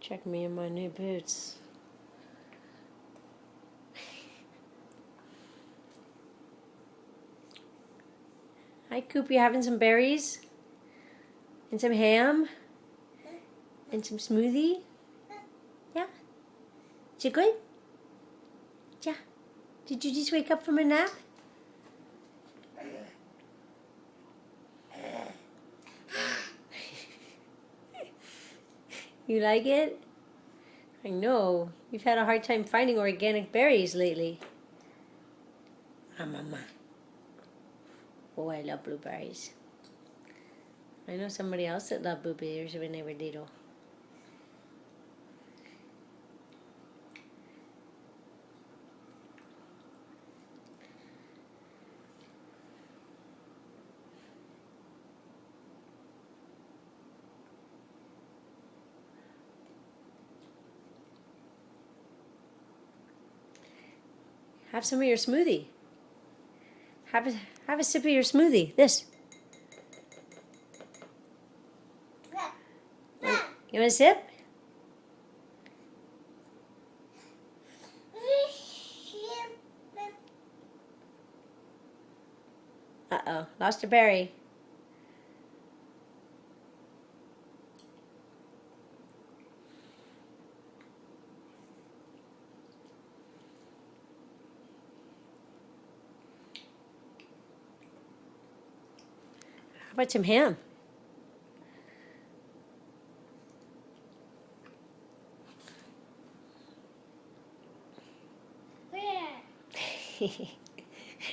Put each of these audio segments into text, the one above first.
Check me in my new boots. Hi, Coop. You having some berries? And some ham? And some smoothie? Yeah? Is it good? Yeah. Did you just wake up from a nap? You like it? I know. You've had a hard time finding organic berries lately. Mama. Oh, I love blueberries. I know somebody else that loved blueberries when they were little. Have some of your smoothie. Have a sip of your smoothie. This. You want a sip? Uh-oh. Lost a berry. How about some ham?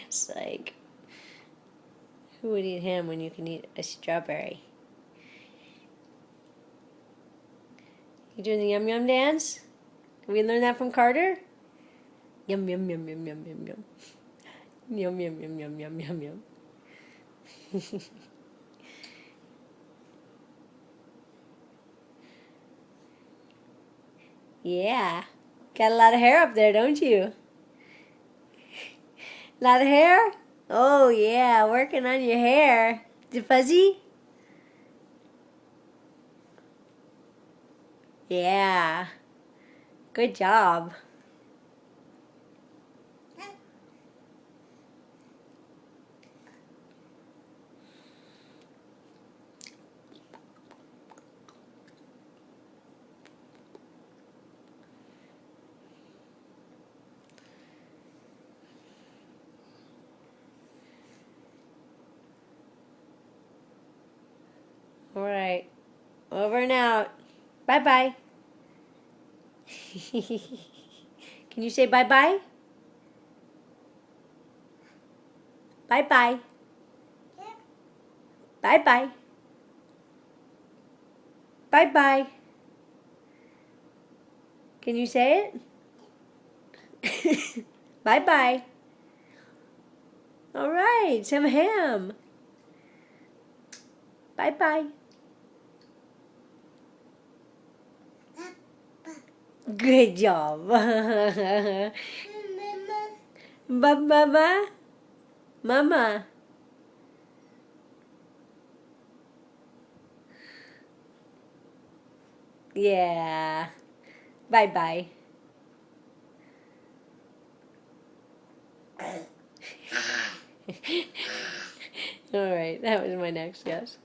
It's like, who would eat ham when you can eat a strawberry? You doing the yum yum dance? Can we learn that from Carter? Yum yum yum yum yum yum yum. Yum yum yum yum yum yum yum. Yeah. Got a lot of hair up there, don't you? A lot of hair? Oh yeah, working on your hair. Is it fuzzy? Yeah. Good job. All right. Over and out. Bye-bye. Can you say bye-bye? Bye-bye. Bye-bye. Bye-bye. Can you say it? Bye-bye. All right, some ham. Bye-bye. Good job. Mama. Mama. Yeah. Bye-bye. All right, that was my next guess.